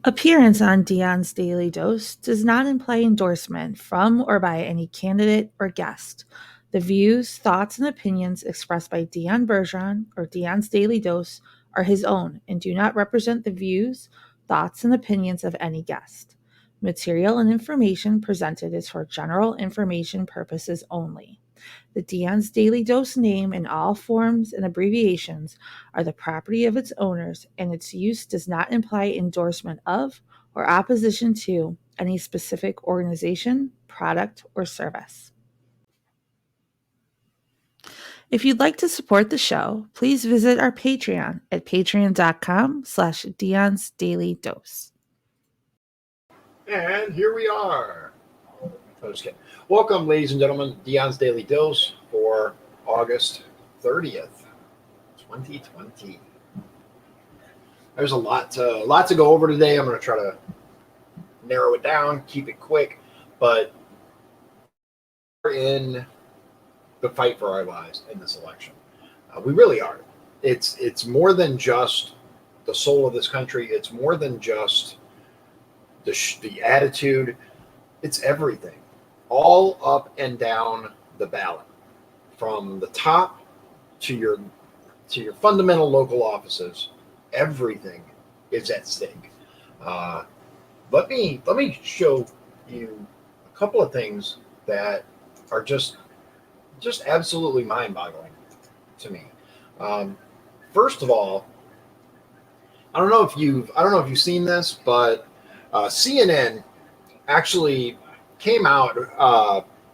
Appearance on Dion's Daily Dose does not imply endorsement from or by any candidate or guest. The views, thoughts, and opinions expressed by Dion Bergeron or Dion's Daily Dose are his own and do not represent the views, thoughts, and opinions of any guest. Material and information presented is for general information purposes only. The Dion's Daily Dose name in all forms and abbreviations are the property of its owners, and its use does not imply endorsement of or opposition to any specific organization, product, or service. If you'd like to support the show, please visit our Patreon at patreon.com/Dion's Daily Dose. And here we are. I'm just kidding. Welcome, ladies and gentlemen, Dion's Daily Dose for August 30th, 2020. There's a lot to go over today. I'm going to try to narrow it down, keep it quick, but we're in the fight for our lives in this election. We really are. It's more than just the soul of this country. It's more than just the attitude. It's everything, all up and down the ballot, from the top to your fundamental local offices. Everything is at stake. Let me show you a couple of things that are just absolutely mind-boggling to me. First of all, I don't know if you've seen this, but CNN actually came out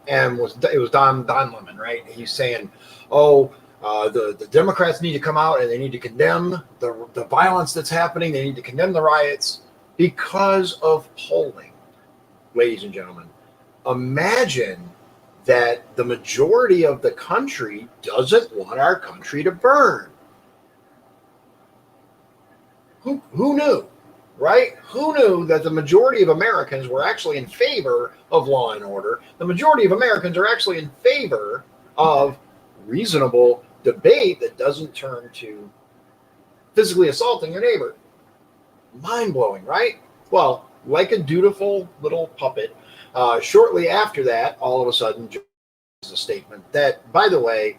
and it was Don Lemon, right? He's saying, the Democrats need to come out and they need to condemn the violence that's happening. They need to condemn the riots because of polling. Ladies and gentlemen, imagine that the majority of the country doesn't want our country to burn. Who knew, right? Who knew that the majority of Americans were actually in favor of law and order? The majority of Americans are actually in favor of reasonable debate that doesn't turn to physically assaulting your neighbor. Mind-blowing, right? Well, like a dutiful little puppet, shortly after that, all of a sudden, a statement that, by the way,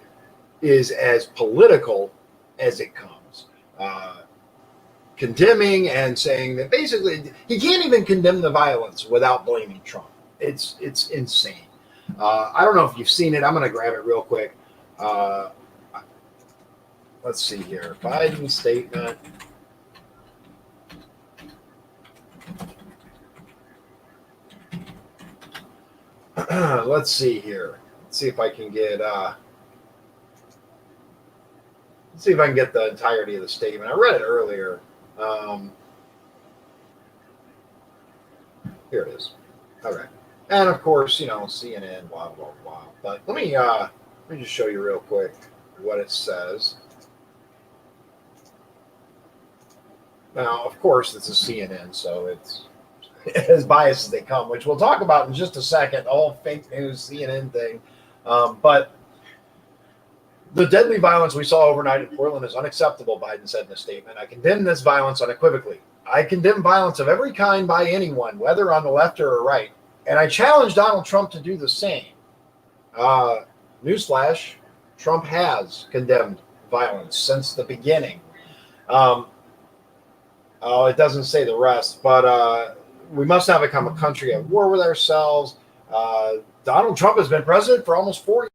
is as political as it comes. Condemning and saying that basically he can't even condemn the violence without blaming Trump. It's insane. I don't know if you've seen it. I'm going to grab it real quick. Let's see here. Biden's statement. Let's see here. Let's see if I can get the entirety of the statement. I read it earlier. Here it is. Okay. And of course, CNN, blah, blah, blah. But let me just show you real quick what it says. Now, of course, this is CNN, so it's as biased as they come, which we'll talk about in just a second, the whole fake news CNN thing. But the deadly violence we saw overnight in Portland is unacceptable, Biden said in a statement. I condemn this violence unequivocally. I condemn violence of every kind by anyone, whether on the left or right. And I challenge Donald Trump to do the same. Newsflash, Trump has condemned violence since the beginning. It doesn't say the rest, but we must not become a country at war with ourselves. Donald Trump has been president for almost 4 years.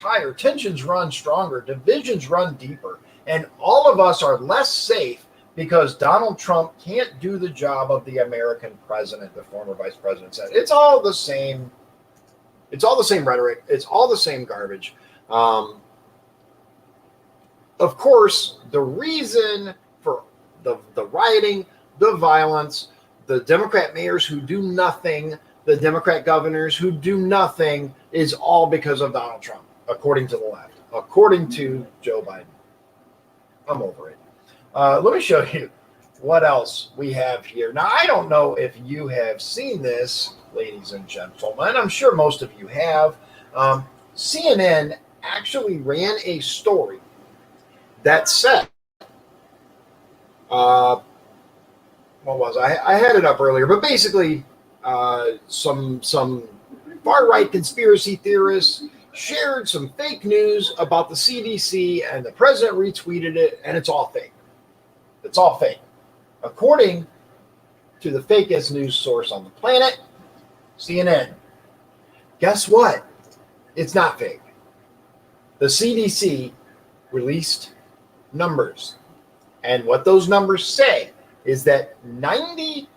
Higher tensions run stronger, divisions run deeper, and all of us are less safe because Donald Trump can't do the job of the American president, the former vice president said. It's all the same. It's all the same rhetoric. It's all the same garbage. Of course, the reason for the rioting, the violence, the Democrat mayors who do nothing, the Democrat governors who do nothing is all because of Donald Trump, according to the left, according to Joe Biden. I'm over it. Let me show you what else we have here. Now, I don't know if you have seen this, ladies and gentlemen. I'm sure most of you have. CNN actually ran a story that said what was I had it up earlier, but basically, some far right conspiracy theorists shared some fake news about the CDC, and the president retweeted it, and it's all fake. It's all fake, according to the fakest news source on the planet, CNN. Guess what? It's not fake. The CDC released numbers, and what those numbers say is that 94%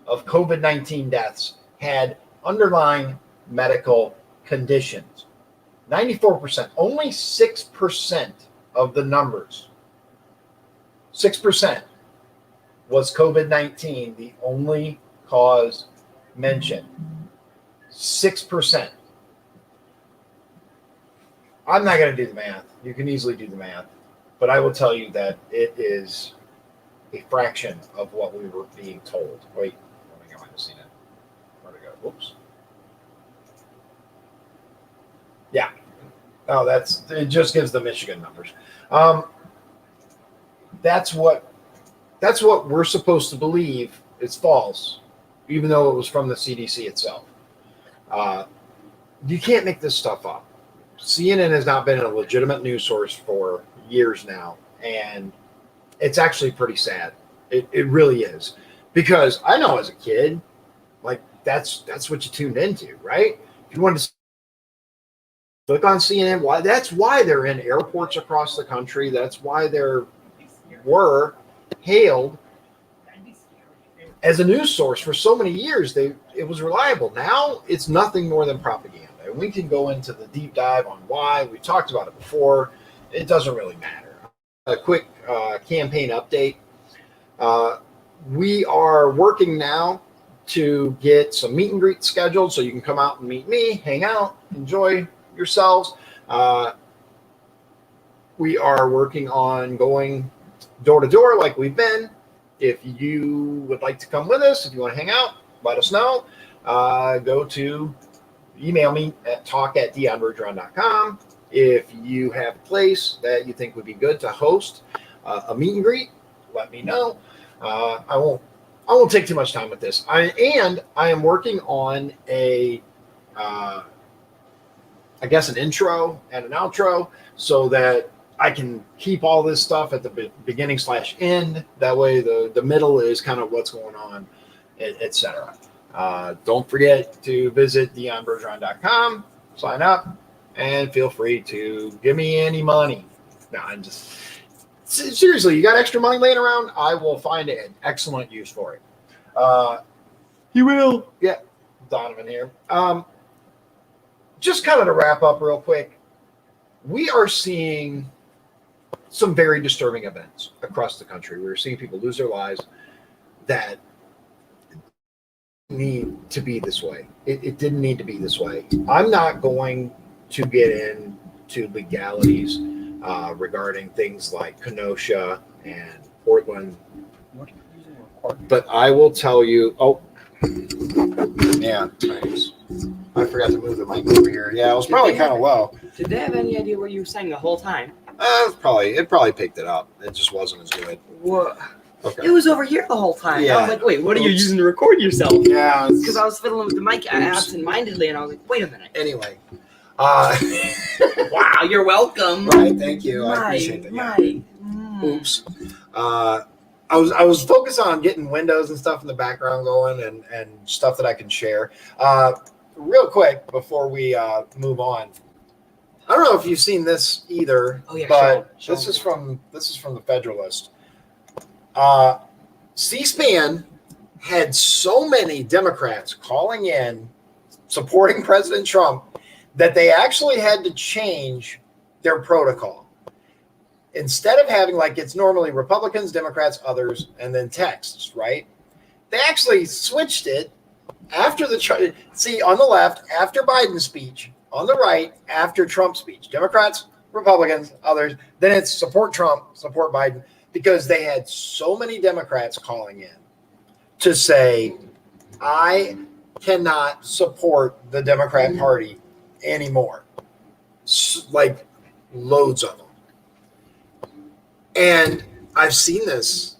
of COVID-19 deaths had underlying medical conditions. 94%. Only 6% of the numbers, 6% was COVID-19 the only cause mentioned. 6%. I'm not going to do the math. You can easily do the math. But I will tell you that it is a fraction of what we were being told. Wait, I think I might have seen it. Where'd it go? Whoops. Yeah. Oh, it just gives the Michigan numbers. That's what we're supposed to believe is false, even though it was from the CDC itself. You can't make this stuff up. CNN has not been a legitimate news source for years now, and it's actually pretty sad. It really is, because I know as a kid, like that's what you tuned into, right? If you wanted to click on CNN, that's why they're in airports across the country. That's why they were hailed as a news source for so many years. It was reliable. Now it's nothing more than propaganda. And we can go into the deep dive on why. We talked about it before. It doesn't really matter. A quick campaign update. We are working now to get some meet and greet scheduled so you can come out and meet me, hang out, enjoy yourselves. We are working on going door to door like we've been. If you would like to come with us, if you want to hang out, let us know. Email me at talk@dionbergeron.com. If you have a place that you think would be good to host a meet and greet, let me know. I won't take too much time with this. I am working on I guess an intro and an outro so that I can keep all this stuff at the beginning/end. That way the middle is kind of what's going on, etc. Don't forget to visit dionbergeron.com, sign up, and feel free to give me any money. No, I'm just seriously, you got extra money laying around? I will find an excellent use for it. You will? Yeah, Donovan here. Just kind of to wrap up real quick, we are seeing some very disturbing events across the country. We're seeing people lose their lives that need to be this way. It didn't need to be this way. I'm not going to get into legalities regarding things like Kenosha and Portland, but I will tell you. Oh, yeah, thanks. I forgot to move the mic over here. Yeah, it was probably kind of low. Did they have any idea what you were saying the whole time? It probably picked it up. It just wasn't as good. What? Okay. It was over here the whole time. Yeah. I was like, wait, what are you using to record yourself? Yeah. Because I was fiddling with the mic absent-mindedly, and I was like, wait a minute. Anyway. Wow, you're welcome. Right, thank you. I appreciate that. Yeah. Oops. I was focused on getting windows and stuff in the background going and stuff that I can share. Real quick before we move on. I don't know if you've seen this either, but this is from the Federalist. C-SPAN had so many Democrats calling in supporting President Trump that they actually had to change their protocol. Instead of having like it's normally Republicans, Democrats, others, and then texts, right? They actually switched it after on the left, after Biden's speech, on the right, after Trump's speech. Democrats, Republicans, others. Then it's support Trump, support Biden, because they had so many Democrats calling in to say, I cannot support the Democrat Party anymore. Like loads of them. And I've seen this.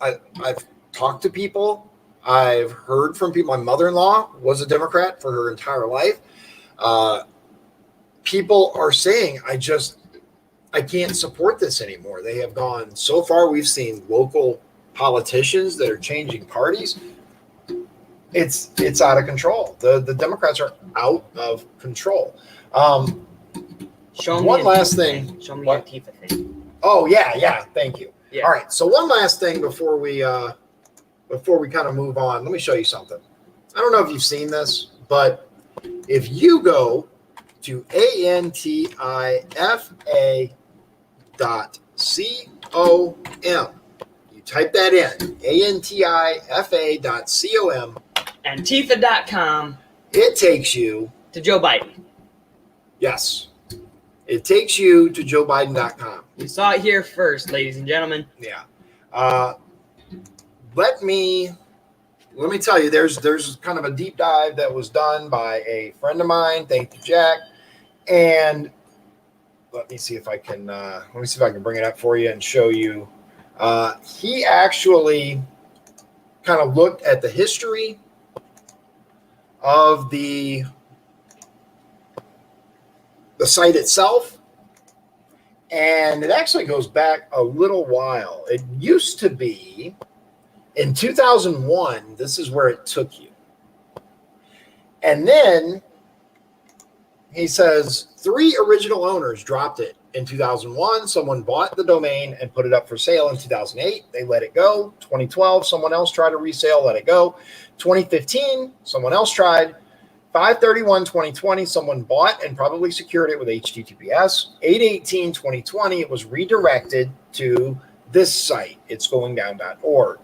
I've talked to people. I've heard from people. My mother-in-law was a Democrat for her entire life. People are saying, I can't support this anymore. They have gone so far. We've seen local politicians that are changing parties. It's out of control. The Democrats are out of control. Show me One a last Tifa thing. Show me What? a Tifa thing. Oh yeah. Thank you. Yeah. All right. So one last thing before we kind of move on, let me show you something. I don't know if you've seen this, but if you go to antifa.com, you type that in, antifa.com, Antifa.com it takes you to Joe Biden. Yes. It takes you to joebiden.com. You saw it here first, ladies and gentlemen. Yeah. Let me tell you, there's kind of a deep dive that was done by a friend of mine. Thank you, Jack. And let me see if I can bring it up for you and show you. He actually kind of looked at the history of the site itself, and it actually goes back a little while. It used to be in 2001. This is where it took you. And then he says 3 original owners dropped it in 2001. Someone bought the domain and put it up for sale in 2008. They let it go. 2012, someone else tried to resale, let it go. 2015, someone else tried. 5/31/2020, someone bought and probably secured it with HTTPS. 8/18/2020, it was redirected to this site, itsgoingdown.org,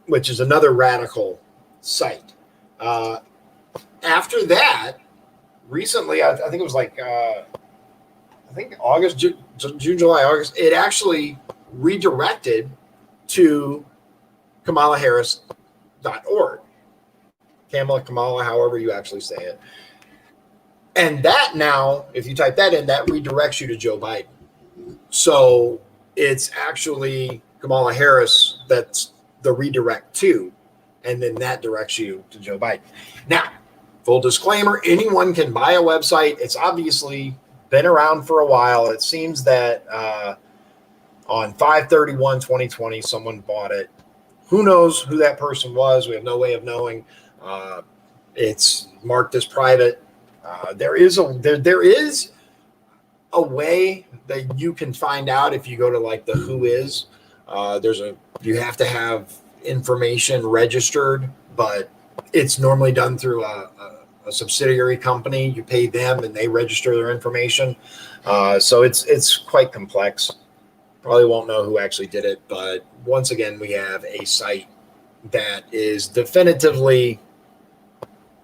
which is another radical site. After that, recently, I think it was like, August, June, July, August, it actually redirected to KamalaHarris.org. Kamala, however you actually say it. And that now, if you type that in, that redirects you to Joe Biden. So it's actually Kamala Harris that's the redirect to, and then that directs you to Joe Biden. Now, full disclaimer, anyone can buy a website. It's obviously been around for a while. It seems that on 5/31/2020, someone bought it. Who knows who that person was? We have no way of knowing. It's marked as private. There is a way that you can find out if you go to like the who is. You have to have information registered, but it's normally done through a subsidiary company. You pay them and they register their information. So it's quite complex. Probably won't know who actually did it, but once again, we have a site that is definitively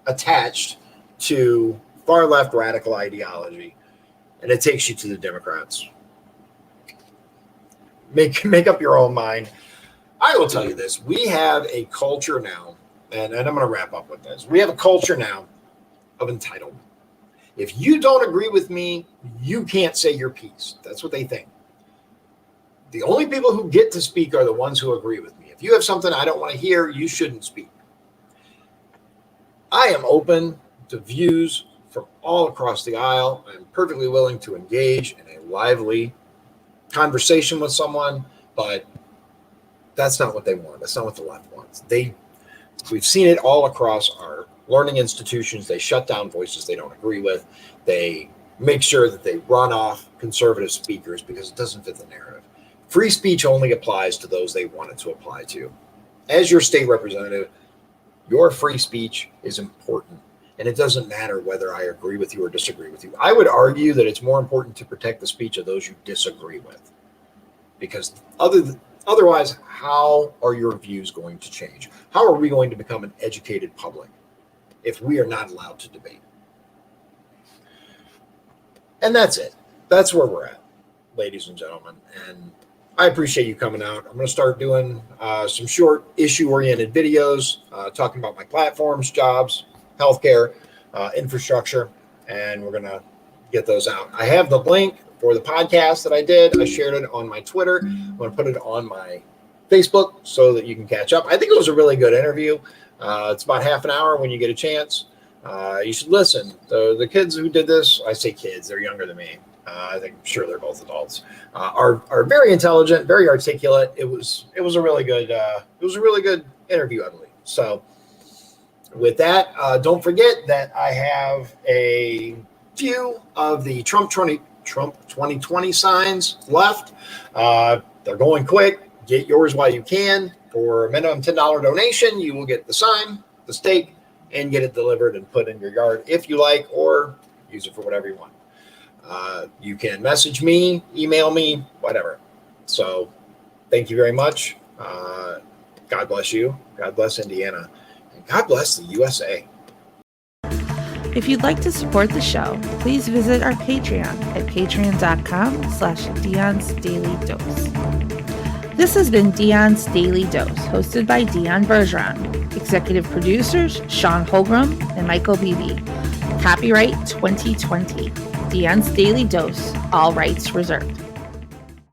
attached to far left radical ideology, and it takes you to the Democrats. Make up your own mind. I will tell you this: we have a culture now, and I'm going to wrap up with this. We have a culture now of entitlement. If you don't agree with me, you can't say your piece. That's what they think. The only people who get to speak are the ones who agree with me. If you have something I don't want to hear, you shouldn't speak. I am open to views from all across the aisle. I'm perfectly willing to engage in a lively conversation with someone, but that's not what they want. That's not what the left wants. We've seen it all across our learning institutions. They shut down voices they don't agree with. They make sure that they run off conservative speakers because it doesn't fit the narrative. Free speech only applies to those they want it to apply to. As your state representative, your free speech is important, and it doesn't matter whether I agree with you or disagree with you. I would argue that it's more important to protect the speech of those you disagree with, because otherwise, how are your views going to change? How are we going to become an educated public if we are not allowed to debate? And that's it. That's where we're at, ladies and gentlemen. And I appreciate you coming out. I'm going to start doing some short issue-oriented videos talking about my platforms, jobs, healthcare, infrastructure, and we're going to get those out. I have the link for the podcast that I did. I shared it on my Twitter. I'm going to put it on my Facebook so that you can catch up. I think it was a really good interview. It's about half an hour when you get a chance. You should listen. The kids who did this, I say kids, they're younger than me. I think sure they're both adults. Are very intelligent, very articulate. It was a really good interview, I believe. So with that, don't forget that I have a few of the Trump 2020 signs left. They're going quick. Get yours while you can. For a minimum $10 donation, you will get the sign, the stake, and get it delivered and put in your yard if you like, or use it for whatever you want. You can message me, email me, whatever. So thank you very much. God bless you. God bless Indiana. And God bless the USA. If you'd like to support the show, please visit our Patreon at patreon.com/Dion's Daily Dose. This has been Dion's Daily Dose, hosted by Dion Bergeron. Executive producers, Sean Holgram and Michael Beebe. Copyright 2020. Dion's Daily Dose, all rights reserved.